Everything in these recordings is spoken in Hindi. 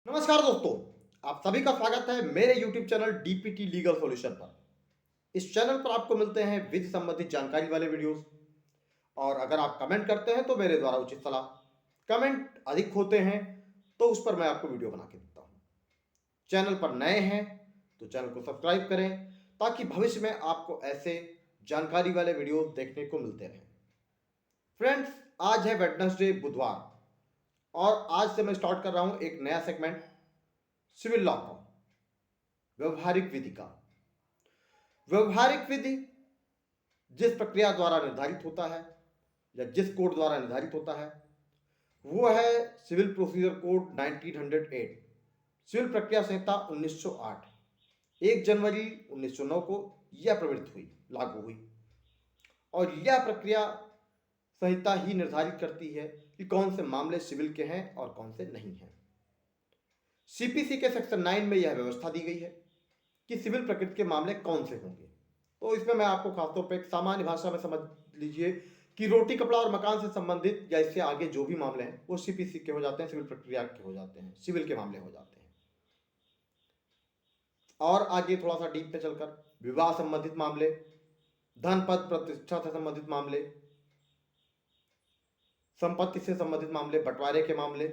नमस्कार दोस्तों, आप सभी का स्वागत है मेरे YouTube channel DPT legal solution पर। इस चैनल पर आपको मिलते हैं विधि संबंधित जानकारी वाले वीडियोस और अगर आप कमेंट करते हैं तो मेरे द्वारा उचित सलाह। कमेंट अधिक होते हैं तो उस पर मैं आपको वीडियो बना के देता हूं। चैनल पर नए हैं तो चैनल को सब्सक्राइब करें ताकि भविष्य में आपको ऐसे जानकारी वाले वीडियोस देखने को मिलते रहें। फ्रेंड्स, आज है वेडनेसडे बुधवार और आज से मैं स्टार्ट कर रहा हूं एक नया सेगमेंट सिविल लॉ का, व्यवहारिक विधि का। व्यवहारिक विधि जिस प्रक्रिया द्वारा निर्धारित होता है या जिस कोड द्वारा निर्धारित होता है वो है सिविल प्रोसीजर कोड 1908, सिविल प्रक्रिया संहिता 1908। 1 जनवरी 1909 को यह प्रवृत्त हुई, लागू हुई और यह प्रक्रिया संहिता ही निर्धारित करती है कि कौन से मामले सिविल के हैं और कौन से नहीं हैं। सीपीसी के सेक्शन 9 में यह व्यवस्था दी गई है कि सिविल प्रकृति के मामले कौन से होंगे। तो इसमें मैं आपको खासतौर पर एक सामान्य भाषा में समझ लीजिए कि रोटी कपड़ा और मकान से संबंधित या इससे आगे जो भी मामले हैं वो सीपीसी के हो जाते हैं, सिविल प्रक्रिया के हो जाते हैं, सिविल के मामले हो जाते हैं। और आगे थोड़ा सा डीप में चलकर विवाह संबंधित मामले, धन पद प्रतिष्ठा से संबंधित मामले, संपत्ति से संबंधित मामले, बंटवारे के मामले,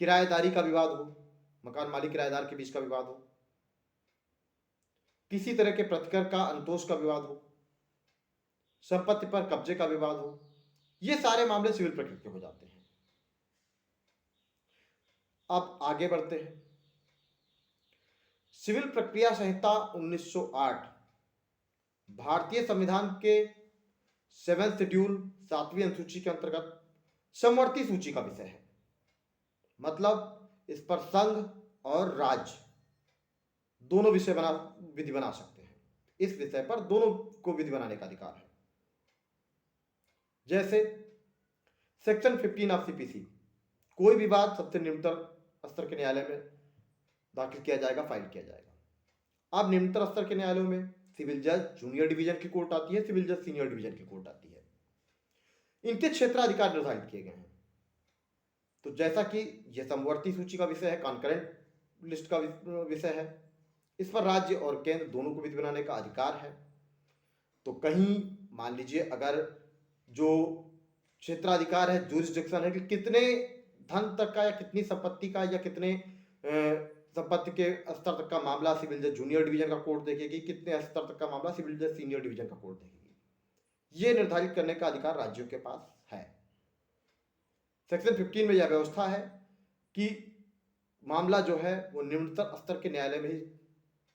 किराएदारी का विवाद हो, मकान मालिक किराएदार के बीच का विवाद हो, किसी तरह के प्रतिकर का अंतोष का विवाद हो, संपत्ति पर कब्जे का विवाद हो, ये सारे मामले सिविल प्रकृति के हो जाते हैं। अब आगे बढ़ते हैं। सिविल प्रक्रिया संहिता 1908 भारतीय संविधान के 7th शेड्यूल 7वीं अनुसूची के अंतर्गत समवर्ती सूची का विषय है। मतलब इस पर संघ और राज्य दोनों विधि बना सकते हैं। इस विषय पर दोनों को विधि बनाने का अधिकार है। जैसे सेक्शन 15 ऑफ सीपीसी, कोई विवाद सबसे निम्नतर स्तर के न्यायालय में दाखिल किया जाएगा, फाइल किया जाएगा। अब निम्नतर स्तर के न्यायालयों में सिविल जज जूनियर डिवीजन की कोर्ट आती है, सिविल जज सीनियर डिवीजन की कोर्ट आती है। इनके क्षेत्राधिकार निर्धारित किए गए हैं। तो जैसा कि यह समवर्ती सूची का विषय है, कॉन्करेंट लिस्ट का विषय है, इस पर राज्य और केंद्र दोनों को विधि बनाने का अधिकार है। तो कहीं मान लीजिए अगर जो क्षेत्राधिकार है, जुरिस्डिक्शन है कि कितने धन तक का या कितनी संपत्ति का या कितने संपत्ति के स्तर तक का मामला सिविल जज जूनियर डिवीजन का कोर्ट देखेगी, कितने स्तर तक का मामला सिविल जज सीनियर डिवीजन का कोर्ट देखेगी, यह निर्धारित करने का अधिकार राज्यों के पास है। सेक्शन 15 में यह व्यवस्था है कि मामला जो है वो निम्नतर स्तर के न्यायालय में ही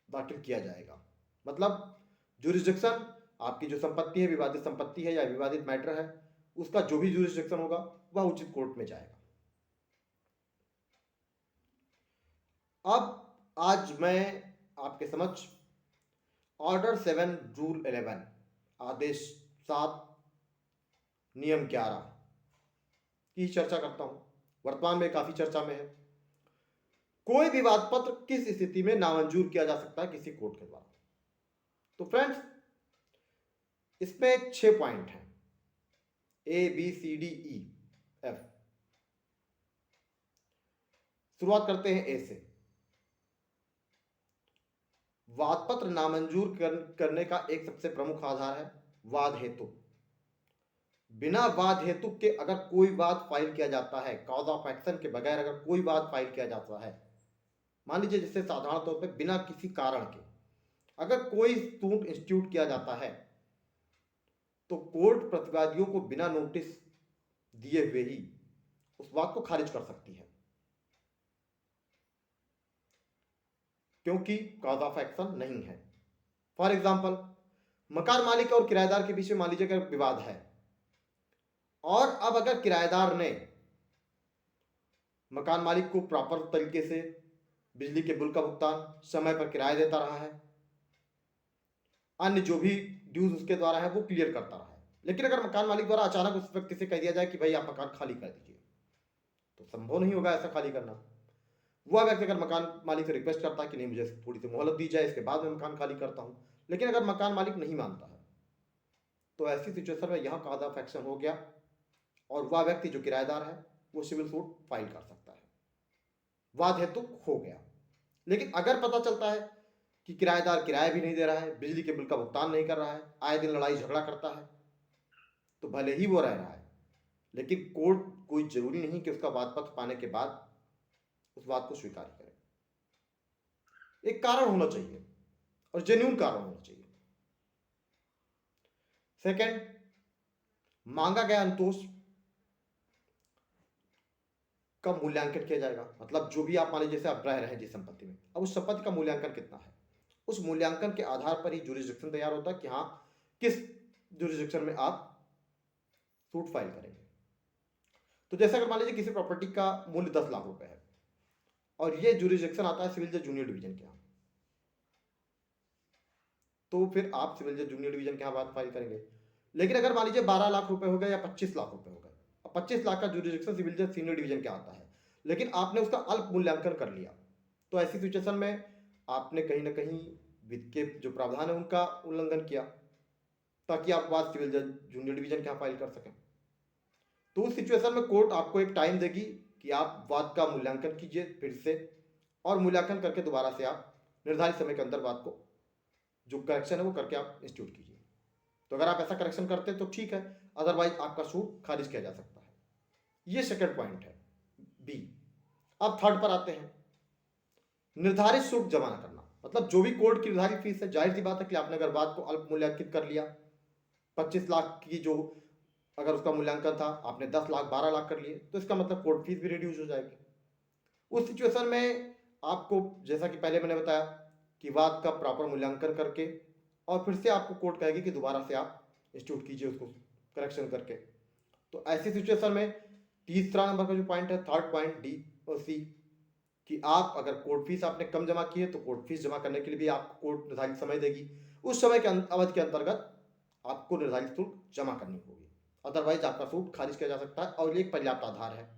दाखिल किया जाएगा। मतलब जुरिस्डिक्शन, आपकी जो संपत्ति है, विवादित संपत्ति है या विवादित मैटर है, उसका जो भी जुरिस्डिक्शन होगा वह उचित कोर्ट में जाएगा। अब आज मैं आपके समक्ष ऑर्डर 7 रूल 11, आदेश 7 नियम 11 की चर्चा करता हूं। वर्तमान में काफी चर्चा में है। कोई विवाद पत्र किस स्थिति में नामंजूर किया जा सकता है किसी कोर्ट के द्वारा? तो फ्रेंड्स, इसमें 6 पॉइंट हैं, A B C D E F. शुरुआत करते हैं ए से। वाद पत्र नामंजूर करने का एक सबसे प्रमुख आधार है वाद हेतु। बिना वाद हेतु के अगर कोई वाद फाइल किया जाता है, कॉज ऑफ एक्शन के बगैर अगर कोई वाद फाइल किया जाता है, मान लीजिए जिससे साधारण तौर पे बिना किसी कारण के अगर कोई सूट इंस्टीट्यूट किया जाता है तो कोर्ट प्रतिवादियों को बिना नोटिस दिए हुए ही उस बात को खारिज कर सकती है, क्योंकि कॉज ऑफ एक्शन नहीं है। फॉर एग्जाम्पल, मकान मालिक और किराएदार के बीच में मान लीजिए अगर विवाद है और अब अगर किराएदार ने मकान मालिक को प्रॉपर तरीके से बिजली के बिल का भुगतान समय पर किराया देता रहा है, अन्य जो भी ड्यूज उसके द्वारा है वो क्लियर करता रहा है, लेकिन अगर मकान मालिक द्वारा अचानक उस व्यक्ति से कह दिया जाए कि भाई आप मकान खाली कर दीजिए, तो संभव नहीं होगा ऐसा खाली करना। वह व्यक्ति अगर मकान मालिक से रिक्वेस्ट करता है कि नहीं मुझे थोड़ी सी मोहलत दी जाए, इसके बाद मैं मकान खाली करता हूं, लेकिन अगर मकान मालिक नहीं मानता है तो ऐसी सिचुएशन में यहां कॉज ऑफ एक्शन हो गया और वह व्यक्ति जो किराएदार है वो सिविल सूट फाइल कर सकता है। वाद हेतु हो गया। लेकिन अगर पता चलता है कि किराएदार किराया भी नहीं दे रहा है, बिजली के बिल का भुगतान नहीं कर रहा है, आए दिन लड़ाई झगड़ा करता है, तो भले ही वो रह रहा है, लेकिन कोर्ट कोई जरूरी नहीं कि उसका वाद पत्र पाने के बाद उस बात को स्वीकार करे। एक कारण होना चाहिए और जेन्युइन कारण होना चाहिए। सेकंड, मांगा गया अंतोष का मूल्यांकन किया जाएगा। मतलब जो भी आप मान लीजिए जैसे आप रह रहे हैं जिस संपत्ति में, अब उस संपत्ति का मूल्यांकन कितना है, उस मूल्यांकन के आधार पर ही जुरिस्डिक्शन तैयार होता है कि हाँ किस जुरिस्डिक्शन में आप सूट फाइल करेंगे। तो जैसे अगर मान लीजिए किसी प्रॉपर्टी का मूल्य 10 लाख रुपए है और ये जुरिस्डिक्शन आता है सिविल जज जूनियर डिवीजन के यहाँ, तो फिर आप सिविल जज जूनियर डिवीजन के यहाँ बात फाइल करेंगे। लेकिन अगर मान लीजिए 12 लाख रुपए हो गए या 25 लाख रुपए हो गए, अब 25 लाख का जुरिस्डिक्शन सिविल जज सीनियर डिवीजन के आता है, लेकिन आपने उसका अल्प मूल्यांकन कर लिया, तो ऐसी सिचुएशन में आपने कहीं ना कहीं वित्त के जो प्रावधान है उनका उल्लंघन किया, ताकि आप बात सिविल जज जूनियर डिवीजन के यहाँ फाइल कर सकें। तो उस सिचुएशन में कोर्ट आपको एक टाइम देगी कि आप वाद का मूल्यांकन कीजिए फिर से, और मूल्यांकन करके दोबारा से आप निर्धारित समय के अंदर वाद को जो करेक्शन है वो करके आप इंस्टीट्यूट कीजिए। तो अगर आप ऐसा करेक्शन करते हैं तो ठीक है, अदरवाइज आपका सूट खारिज किया जा सकता है। ये सेकंड पॉइंट है बी। अब थर्ड पर आते हैं, निर्धारित शुल्क जमा न करना। मतलब जो भी कोर्ट की निर्धारित फीस है, जाहिर सी बात है कि आपने अगर बात को अल्प मूल्यांकित कर लिया, 25 लाख की जो अगर उसका मूल्यांकन था आपने 10 लाख 12 लाख कर लिए, तो इसका मतलब कोर्ट फीस भी रिड्यूस हो जाएगी। उस सिचुएशन में आपको, जैसा कि पहले मैंने बताया, कि वाद का प्रॉपर मूल्यांकन करके और फिर से आपको कोर्ट कहेगी कि दोबारा से आप इंस्टीट्यूट कीजिए उसको करेक्शन करके। तो ऐसी सिचुएशन में तीसरा नंबर का जो पॉइंट है, थर्ड पॉइंट डी और सी, कि आप अगर कोर्ट फीस आपने कम जमा की है तो कोर्ट फीस जमा करने के लिए भी आपको कोर्ट निर्धारित समय देगी, उस समय के अवधि के अंतर्गत आपको निर्धारित शुल्क जमा करनी होगी, अदरवाइज आपका सूट खारिज किया जा सकता है और ये एक पर्याप्त आधार है।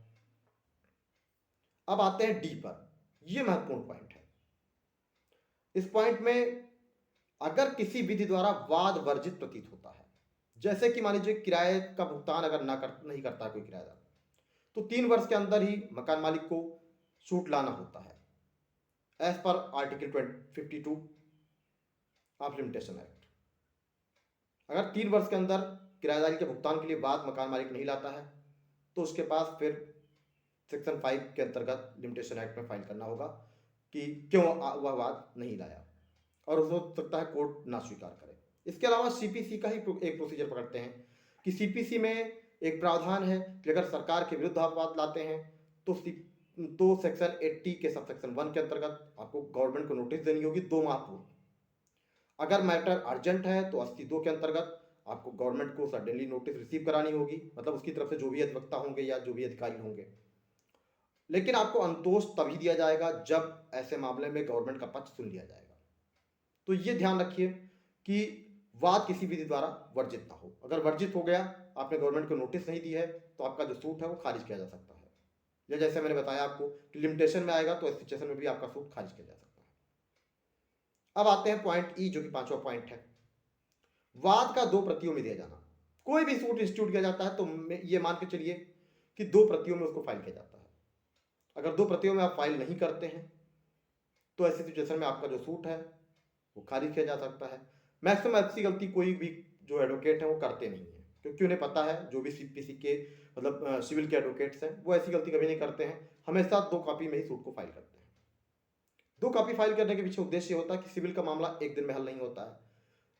अब आते हैं डी पर, यह महत्वपूर्ण पॉइंट है। इस पॉइंट में अगर किसी विधि द्वारा वाद वर्जित प्रतीत होता है, जैसे कि मान लीजिए किराए का भुगतान अगर नहीं करता कोई किराएदार, तो 3 वर्ष के अंदर ही मकान मालिक को सूट लाना होता है as per article 52 of limitation act. अगर 3 वर्ष के अंदर किराएदारी के भुगतान के लिए बाद मकान मालिक नहीं लाता है तो उसके पास फिर सेक्शन 5 के अंतर्गत लिमिटेशन एक्ट में फाइल करना होगा कि क्यों वह वाद नहीं लाया, और हो सकता है कोर्ट ना स्वीकार करे। इसके अलावा सीपीसी का ही एक प्रोसीजर पकड़ते हैं कि सीपीसी में एक प्रावधान है कि अगर सरकार के विरुद्ध आप वाद लाते हैं तो सेक्शन 80 के सब सेक्शन 1 के अंतर्गत आपको गवर्नमेंट को नोटिस देनी होगी 2 माह पूर्व। अगर मैटर अर्जेंट है तो 82 के अंतर्गत आपको गवर्नमेंट को सडनली नोटिस रिसीव करानी होगी, मतलब उसकी तरफ से जो भी अधिवक्ता होंगे या जो भी अधिकारी होंगे। लेकिन आपको अंतोष तभी दिया जाएगा जब ऐसे मामले में गवर्नमेंट का पक्ष सुन लिया जाएगा। तो ये ध्यान रखिए कि वाद किसी विधि द्वारा वर्जित ना हो। अगर वर्जित हो गया, आपने गवर्नमेंट को नोटिस नहीं दी है, तो आपका जो सूट है वो खारिज किया जा सकता है। या जैसे मैंने बताया आपको कि लिमिटेशन में आएगा तो इस सिचुएशन में भी आपका सूट खारिज किया जा सकता है। अब आते हैं पॉइंट ई, जो कि 5वां पॉइंट है, वाद का 2 प्रतियों में दिया जाना। कोई भी सूट इंस्टीट्यूट किया जाता है तो ये मान के चलिए कि 2 प्रतियों में उसको फाइल किया जाता है। अगर 2 प्रतियों में आप फाइल नहीं करते हैं तो ऐसी सिचुएशन में आपका जो सूट है वो खारिज किया जा सकता है। मैक्सिमम ऐसी गलती कोई भी जो एडवोकेट है वो करते नहीं है, क्योंकि उन्हें पता है, जो भी सीपीसी के मतलब सिविल के एडवोकेट्स हैं वो ऐसी गलती कभी नहीं करते हैं, हमेशा 2 कॉपी में ही सूट को फाइल करते हैं। 2 कॉपी फाइल करने के पीछे उद्देश्य होता है कि सिविल का मामला एक दिन में हल नहीं होता है।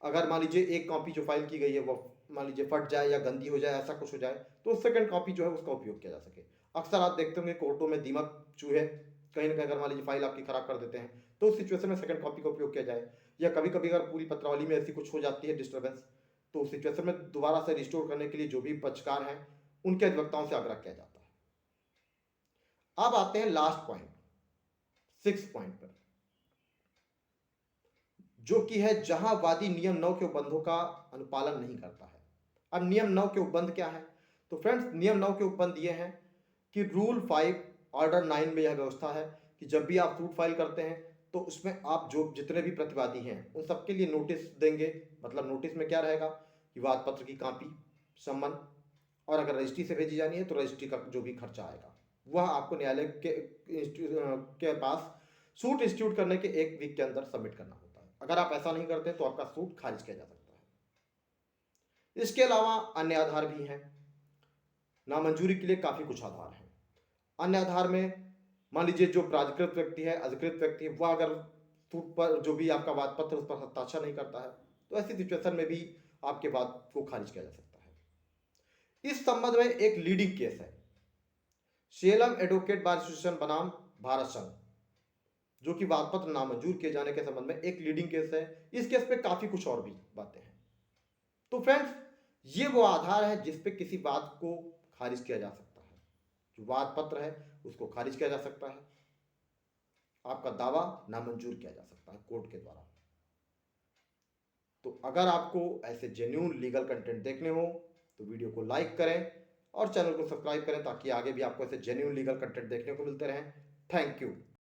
अगर मान लीजिए एक कॉपी जो फाइल की गई है वो मान लीजिए फट जाए या गंदी हो जाए, ऐसा कुछ हो जाए, तो सेकंड कॉपी जो है उसका उपयोग किया जा सके। अक्सर आप देखते होंगे कोर्टों में दीमक चूहे कहीं ना कहीं अगर मान लीजिए फाइल आपकी खराब कर देते हैं तो उस सिचुएशन में सेकंड कॉपी का उपयोग किया जाए। या कभी कभी अगर पूरी पत्रावली में ऐसी कुछ हो जाती है डिस्टर्बेंस, तो उस सिचुएशन में दोबारा से रिस्टोर करने के लिए जो भी पक्षकार हैं उनके अधिवक्ताओं से आग्रह किया जाता है। अब आते हैं लास्ट पॉइंट, 6 पॉइंट पर, जो कि है जहां वादी नियम 9 के उपबंधों का अनुपालन नहीं करता है। अब नियम 9 के उपबंध क्या है? तो फ्रेंड्स, नियम 9 के उपबंध ये हैं कि रूल 5 ऑर्डर 9 में यह व्यवस्था है कि जब भी आप सूट फाइल करते हैं तो उसमें आप जो जितने भी प्रतिवादी हैं उन सबके लिए नोटिस देंगे। मतलब नोटिस में क्या रहेगा कि वाद पत्र की कॉपी, सम्मन, और अगर रजिस्ट्री से भेजी जानी है तो रजिस्ट्री का जो भी खर्चा आएगा, वह आपको न्यायालय के पास सूट इंस्टीट्यूट करने के 1 वीक के अंदर सबमिट करना होता है। अगर आप ऐसा नहीं करते तो आपका सूट खारिज किया जा सकता है। इसके अलावा अन्य आधार भी हैं। नामंजूरी के लिए काफ़ी कुछ आधार हैं। अन्य आधार में मान लीजिए जो प्राधिकृत व्यक्ति है, अधिकृत व्यक्ति है, वह अगर सूट पर जो भी आपका वाद पत्र उस पर हस्ताक्षर नहीं करता है, तो ऐसी सिचुएशन में भी आपके वाद को खारिज किया जा सकता है। इस संबंध में एक लीडिंग केस है, सेलम एडवोकेट बार एसोसिएशन बनाम भारत संघ, जो कि वाद पत्र नामंजूर किए जाने के संबंध में एक लीडिंग केस है। इस केस पे काफी कुछ और भी बातें हैं। तो फ्रेंड्स, ये वो आधार है जिस पे किसी वाद को खारिज किया जा सकता है। जो वाद पत्र है उसको खारिज किया जा सकता है, आपका दावा नामंजूर किया जा सकता है कोर्ट के द्वारा। तो अगर आपको ऐसे जेन्युइन लीगल कंटेंट देखने हो तो वीडियो को लाइक करें और चैनल को सब्सक्राइब करें, ताकि आगे भी आपको ऐसे जेन्युइन लीगल कंटेंट देखने को मिलते रहें। Thank you.